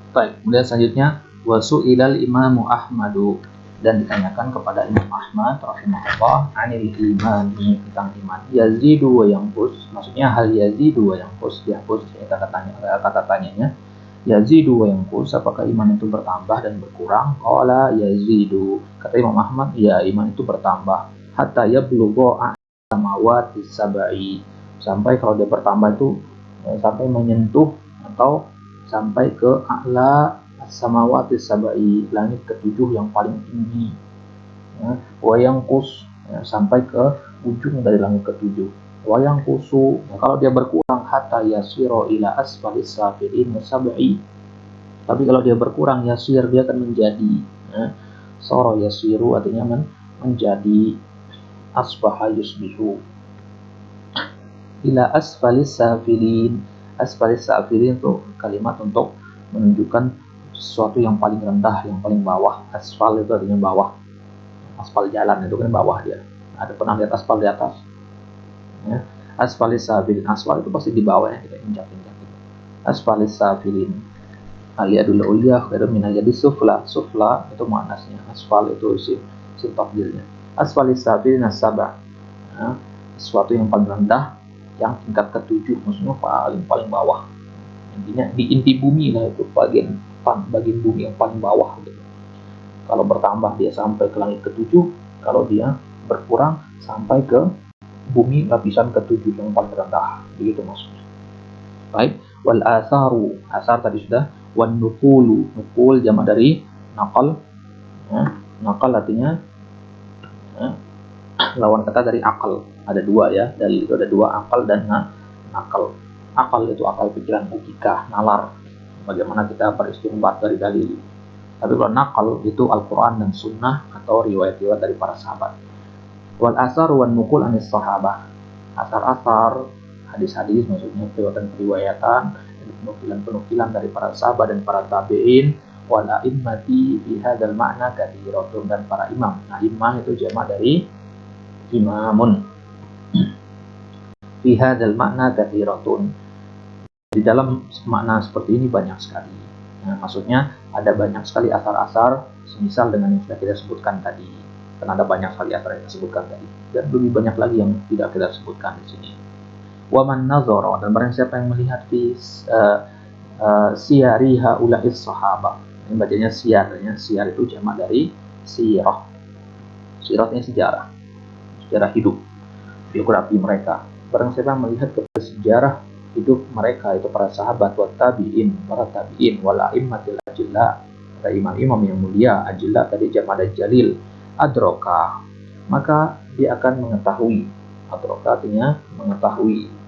Baik, kemudian selanjutnya wasu'ilal imamu Ahmadu, dan ditanyakan kepada Imam Ahmad rahimahullah anil imani, tentang iman. Yazidu wa yanqus, maksudnya hal yazidu wa yanqus, yanqus ini kata tanyanya. Yazidu wa yanqus, apakah iman itu bertambah dan berkurang? Qala yazidu, kata Imam Ahmad, ya iman itu bertambah hatta yablugha samawati sab'i, sampai kalau dia bertambah itu sampai menyentuh atau sampai ke a'la samawati sab'i, langit ketujuh yang paling tinggi, ya. Wayangkus, ya, sampai ke ujung dari langit ketujuh. Wayangkusu, ya, kalau dia berkurang hatta yasiro ila asfalis safilin sab'i, tapi kalau dia berkurang yasir, dia akan menjadi, ya, soro yasiru artinya menjadi, asbaha yusbihu, ila asfalis safilin. Asfalis safilin itu kalimat untuk menunjukkan sesuatu yang paling rendah, yang paling bawah. Asfal itu artinya bawah, aspal jalan itu kan bawah dia. Ada pernah lihat aspal di atas, ya. Asfalis safilin, aspal itu pasti di bawah, ya, kita injak-injak gitu. Asfalis safilin, aliyadul uliyah khairu min aliyadis sufla. Sufla itu manasnya, asfal itu sim tafdilnya. Asfalis safilin as-sab'a, ya, sesuatu yang paling rendah, yang tingkat ketujuh, maksudnya paling bawah, intinya di inti bumi lah, itu bagian bumi yang paling bawah gitu. Kalau bertambah dia sampai ke langit ketujuh, kalau dia berkurang sampai ke bumi lapisan ketujuh yang paling rendah, begitu maksudnya. Baik, wal asaru, asar tadi sudah. Wan nukulu, nukul jamak dari nakal, ya. Nakal artinya, ya, lawan kata dari akal. Ada dua, ya, dalil itu ada dua, akal dan nakal. Akal itu akal pikiran, logika, nalar, bagaimana kita beristinbat dari dalil. Tapi kalau nakal itu Al-Quran dan Sunnah atau riwayat-riwayat dari para sahabat. Wal asar wan nukul anis sahabah, asar-asar, hadis-hadis, maksudnya periwayatan dan penukilan dari para sahabat dan para tabi'in. Wal a'immati fi hadzal ma'na katsiratun, dan para imam. Nah, imam itu jamak dari imamun. Fi hadzal ma'na katsiratun, di dalam makna seperti ini banyak sekali. Nah, maksudnya ada banyak sekali asar-asar semisal dengan yang sudah kita sebutkan tadi. Karena ada banyak sekali asar yang kita sebutkan tadi, dan lebih banyak lagi yang tidak kita sebutkan di sini. Wa man nazara, dan barang siapa yang melihat fi siyari haula'is sahabah. Ini bacanya siyarnya, siyar itu jamak dari sirah. Sirahnya sejarah, sejarah hidup, biografi mereka. Barang siapa yang melihat kepada sejarah hidup mereka, itu para sahabat, wa tabi'in, para tabi'in, wal a'immatil ajilla, para imam-imam yang mulia, ajilla tadi jamak dari jalil, adroka, maka dia akan mengetahui. Adroka artinya mengetahui.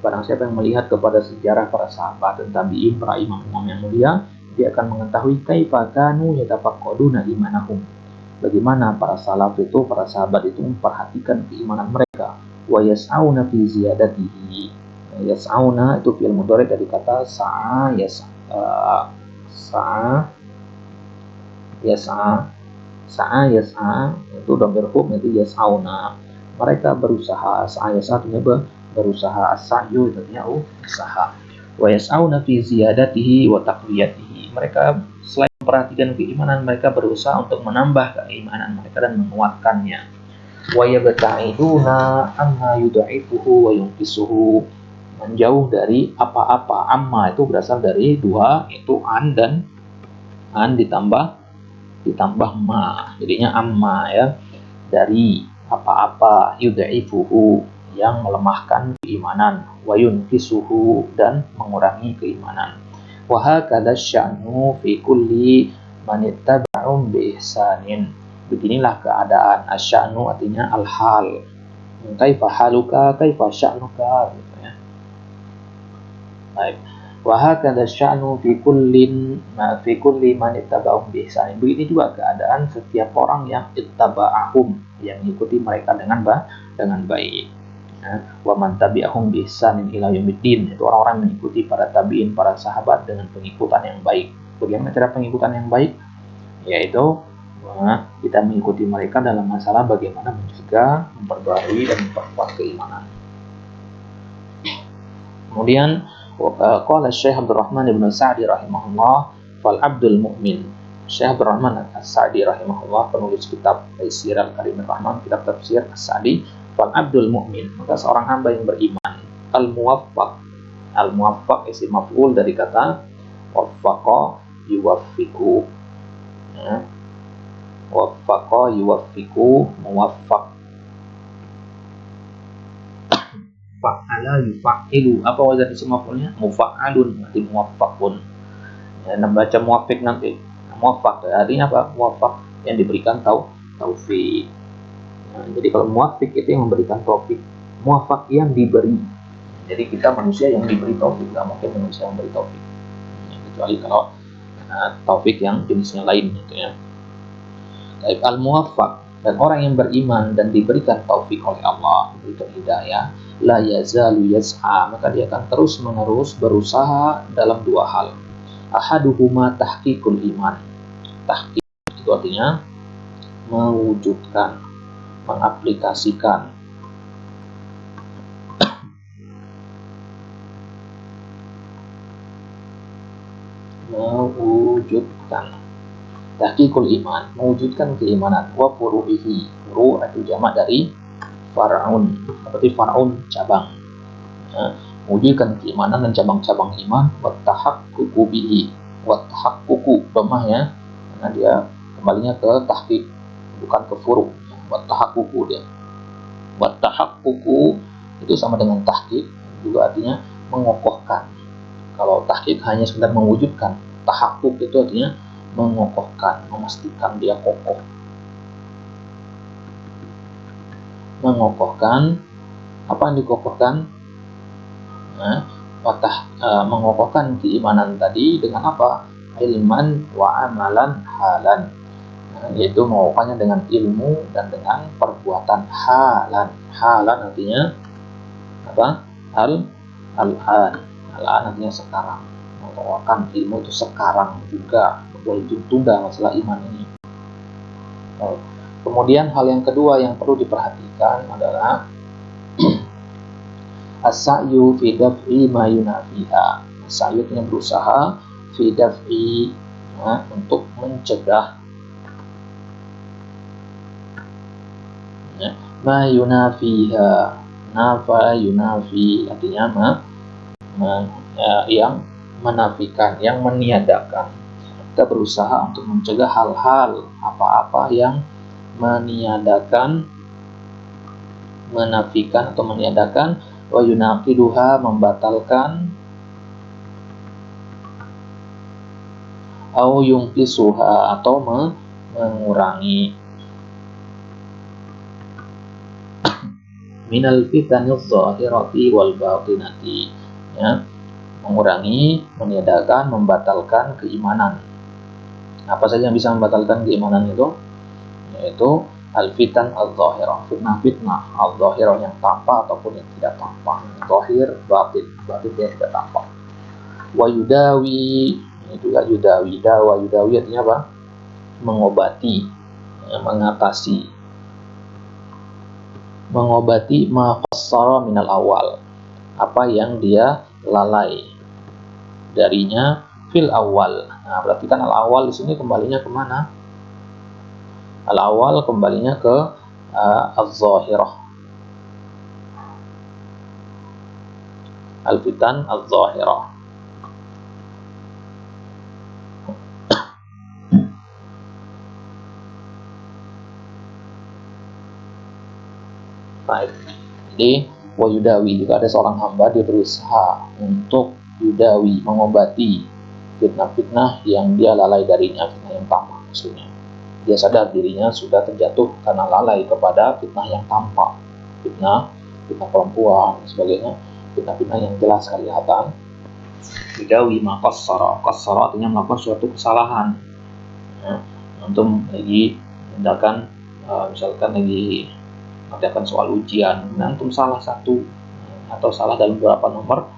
Barang siapa yang melihat kepada sejarah para sahabat dan tabi'in, para imam-imam yang mulia, dia akan mengetahui kaifa kanu yatafaqqaduna imanahum, bagaimana para salaf itu, para sahabat itu memperhatikan keimanan mereka. Wa yas'auna fi ziyadatihi. Yas'auna itu fi'il mudhari dari kata sa'a, yas'a itu dhamir hum, itu yas'auna, mereka berusaha. Sa'a yas'a artinya berusaha, as-sa'yu itu artinya usaha. Wa yas'auna fi ziyadatihi wa taqwiyatihi, mereka selain memperhatikan keimanan, mereka berusaha untuk menambah keimanan mereka dan menguatkannya. Wa yabta'iduna amma yudha'ifuhu wa yunqisuhu, menjauh dari apa-apa. Amma itu berasal dari dua, itu an dan an ditambah ma, jadinya amma, ya, dari apa-apa, yudha'ifuhu yang melemahkan keimanan, wa yunqisuhu dan mengurangi keimanan. Wa hakadha sya'nu fi kulli man ittaba'um bi ihsanin, beginilah keadaan. Asya'nu artinya al-hal, kaifa haluka, kaifa sya'nuka, gitu, ya. Baik. Wa hakadha sya'nu fi kulli man ittaba'um bi ihsanin, begini juga keadaan setiap orang yang ittaba'ahum, yang mengikuti mereka dengan baik. Wa man tabi'ahum bi ihsanin ila yaumiddin, itu orang-orang mengikuti para tabi'in, para sahabat dengan pengikutan yang baik. Bagaimana cara pengikutan yang baik? Yaitu kita mengikuti mereka dalam masalah bagaimana mencegah, memperbarui dan memperkuat keimanan. Kemudian Qala Syekh Abdul Rahman ibn Sa'di rahimahullah, fal abdul mu'min. Syekh Abdul Rahman As-Sa'di rahimahullah, penulis kitab Taisir Al-Karimir Rahman, kitab tafsir As-Sa'di, fal abdul mu'min, maka seorang hamba yang beriman, al-muwaffaq. Al-muwaffaq isim maf'ul dari kata waffaqa yuwaffiqu. Ya. Waffaqa yuwaffiqu, muwaffaq. Fa'ala yufa'ilu, apa wazan isim maf'ulnya? Mufa'alun, berarti muwaffaqun. Ya, baca muwaffiq nanti. Muwaffaq artinya apa? Muwaffaq yang diberikan taufik. Nah, jadi kalau muwaffiq itu yang memberikan taufik, muwaffaq yang diberi. Jadi kita manusia yang diberi taufik, nggak mungkin manusia yang memberi taufik. Ya, kecuali kalau taufik yang jenisnya lain gitu ya. Baik, al-muwaffaq, dan orang yang beriman dan diberikan taufik oleh Allah, diberikan hidayah, la yazalu yas'a, maka dia akan terus menerus berusaha dalam dua hal. Ahaduhuma tahqiqul iman. Tahqiq itu artinya mewujudkan, mengaplikasikan. Mewujudkan. Tahqiqul iman, mewujudkan keimanan. Wa furu'ihi, furu' itu jamak dari far'un, berarti far'un cabang. Ya, mewujudkan keimanan dan cabang-cabang iman. Wa tahaqququ bihi, wa tahaqququ domahnya karena dia kembalinya ke tahqiq, bukan ke furu'. Wa tahaqququ dia. Wa tahaqququ itu sama dengan tahqiq, juga artinya mengokohkan. Kalau tahqiq hanya sekedar mewujudkan, tahaqquq itu artinya mengokohkan, memastikan dia kokoh. Mengokohkan, apa yang dikokohkan? Mengokohkan keimanan tadi dengan apa? Ilman wa amalan halan. Yaitu mengokohkannya dengan ilmu dan dengan perbuatan halan. Halan artinya apa? Al-an artinya sekarang. Mengokohkan ilmu itu sekarang juga, boleh ditunda masalah iman ini. Kemudian hal yang kedua yang perlu diperhatikan adalah as-sa'yu fi daf'i ma yunafiha. As-sa'yu artinya berusaha, fi daf'i, untuk mencegah, ma yunafiha. Nafa yunafi artinya yang menafikan, yang meniadakan. Kita berusaha untuk mencegah hal-hal apa-apa yang meniadakan, menafikan atau meniadakan, wa yunaqiduha, membatalkan, au yungkisuha, atau mengurangi, minal fitanil zahirati wal batinati, ya, mengurangi, meniadakan, membatalkan keimanan. Apa saja yang bisa membatalkan keimanan itu? Yaitu al-fitan al-zahirah, fitnah-fitnah al-zahirah yang tampak ataupun yang tidak tampak. Zahir, batin yang tidak tampak. Wa yudawi, ini juga yudawi. Dawa, yudawi artinya apa? Mengobati, mengatasi, mengobati ma qassara minal awal, apa yang dia lalai darinya fil awal. Nah, berarti kan al-awal di sini kembalinya kemana? Al-awal kembalinya ke al-zahirah, al-fitan al-zahirah. Baik. Jadi wa yudawi, jika ada seorang hamba dia berusaha untuk yudawi, mengobati fitnah-fitnah yang dia lalai darinya, fitnah yang tampak maksudnya. Dia sadar dirinya sudah terjatuh karena lalai kepada fitnah yang tampak, fitnah perempuan dan sebagainya, fitnah-fitnah yang jelas kelihatan. Yudawi ma qassara, qassara artinya melakukan suatu kesalahan. Untuk lagi tindakan, misalkan lagi mengerjakan soal ujian, antum salah satu atau salah dalam beberapa nomor,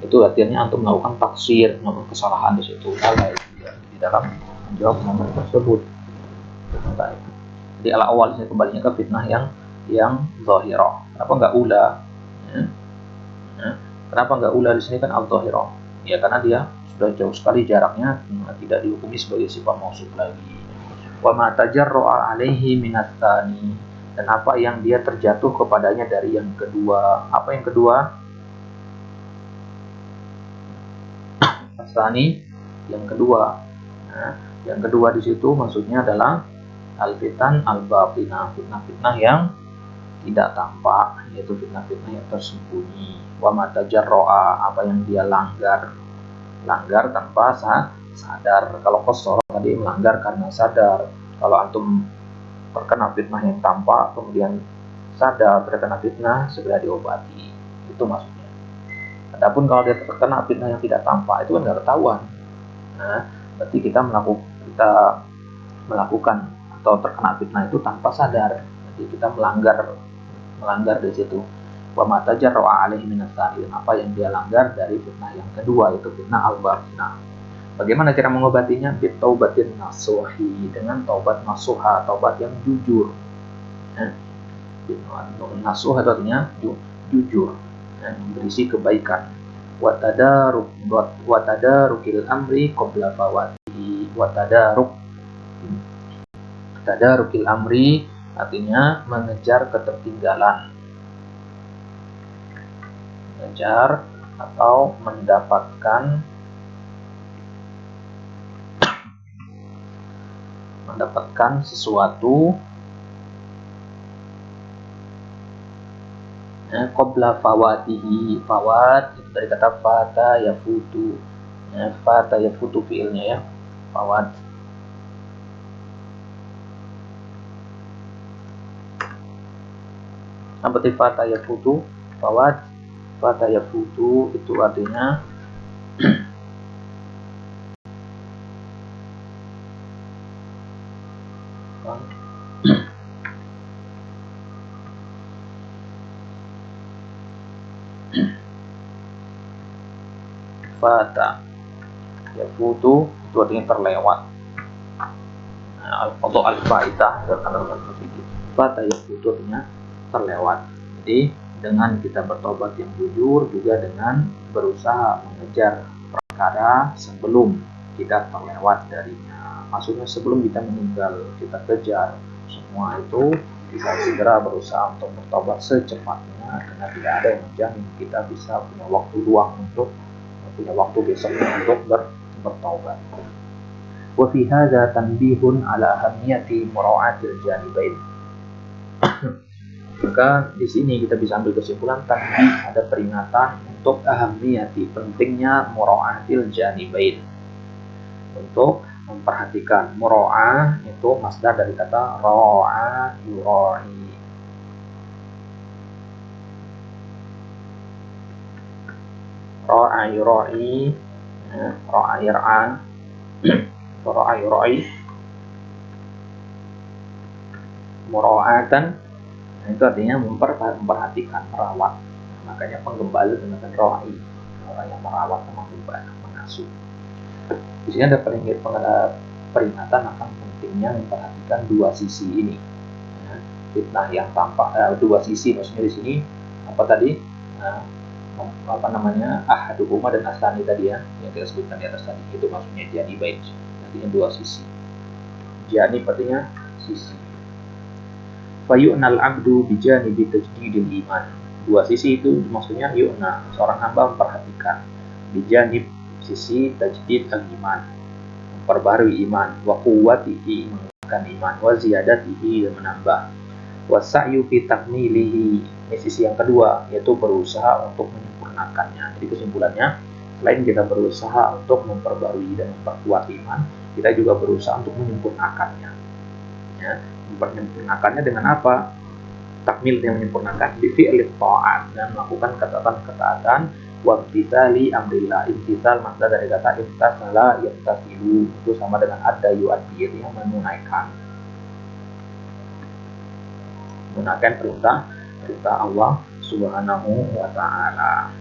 itu artinya antum melakukan taksir, melakukan kesalahan di situ, lalai di dalam menjawab nomor tersebut. Jadi ala awal saya kembalinya ke fitnah yang zahirah. Kenapa enggak ula? Kenapa nggak ula di sini kan al-dhahirah? Ya karena dia sudah jauh sekali jaraknya, tidak dihukumi sebagai sifat mausuf lagi. Wa ma tajarra'a alaihi minat tsani, dan apa yang dia terjatuh kepadanya dari yang kedua. Apa yang kedua? Tsani yang kedua. Nah, yang kedua di situ maksudnya adalah al-fitan al-batinah, fitnah-fitnah yang tidak tampak, yaitu fitnah-fitnah yang tersembunyi. Wa ma tajarra'a, apa yang dia langgar tanpa sadar. Kalau qasara tadi melanggar karena sadar. Kalau antum terkena fitnah yang tampak kemudian sadar terkena fitnah, segera diobati, itu maksudnya. Adapun kalau dia terkena fitnah yang tidak tampak, itu kan nggak ketahuan. Nah, berarti kita melakukan atau terkena fitnah itu tanpa sadar. Jadi kita melanggar di situ. Wa ma tajarra'a alaihi minas tsani, apa yang dia langgar dari fitnah yang kedua, itu fitnah al-batinah. Bagaimana cara mengobatinya? Bitaubatin nasuhi, dengan taubat nasuha, taubat yang jujur. Nasuh itu artinya jujur, berisi kebaikan. Watadarukil amri qabla fawatihi. Tadarukil amri artinya mengejar ketertinggalan, mengejar atau mendapatkan sesuatu qabla fawatihi. Fawat itu dari kata fata yafutu. Fata yafutu fiilnya ya. Fawat. Apa itu fata yafutu? Fawat. Fata yafutu itu artinya fata yafutu itu artinya terlewat. Atau al-faitah fata yafutu artinya terlewat. Jadi dengan kita bertobat yang jujur, juga dengan berusaha mengejar perkara sebelum kita terlewat darinya. Maksudnya sebelum kita meninggal, kita kejar semua itu, kita segera berusaha untuk bertobat secepatnya, karena tidak ada yang menjamin kita bisa punya waktu luang untuk punya waktu besoknya untuk bertobat. Wa fi hadza tanbihun ala ahamiyati mura'atil janibain. Maka di sini kita bisa ambil kesimpulan tadi ada peringatan untuk ahamiyati, pentingnya mura'atil janibain, untuk memperhatikan. Mura'ah itu masdar dari kata ra'a yura'i. Ra'a yura'i, ra'a yar'a, ra'a yura'i, mura'atan itu artinya memperhatikan, merawat. Makanya penggembala dengan ra'i, orang yang merawat, menggembala, mengasuh. Di sini ada peringatan akan pentingnya memperhatikan dua sisi ini. Fitnah yang tampak, dua sisi maksudnya di sini apa tadi? Ahaduhuma dan asani tadi ya, yang kita sebutkan di atas tadi, itu maksudnya janibain, artinya dua sisi. Janib artinya sisi. Fayu'nal abdu bijanibi tajdidil iman. Dua sisi itu maksudnya yu'na, seorang hamba memperhatikan. Bijanib sisi tajdid al-iman, memperbarui iman. Wa quwwatihi, menguatkan iman. Wa ziyadatihi, dan menambah. Wa sa'yu fi takmilihi, ini sisi yang kedua, yaitu berusaha untuk menyempurnakannya. Jadi kesimpulannya, selain kita berusaha untuk memperbarui dan memperkuat iman, kita juga berusaha untuk menyempurnakannya. Ya, menyempurnakannya dengan apa? Takmil yang menyempurnakan bi fi'lit ta'at, dan melakukan ketaatan wa imtithali amrillah. Imtithal makna dari kata imtathala yamtathilu, itu sama dengan ada yu'addi, yang menunaikan perintah Allah Subhanahu wa ta'ala.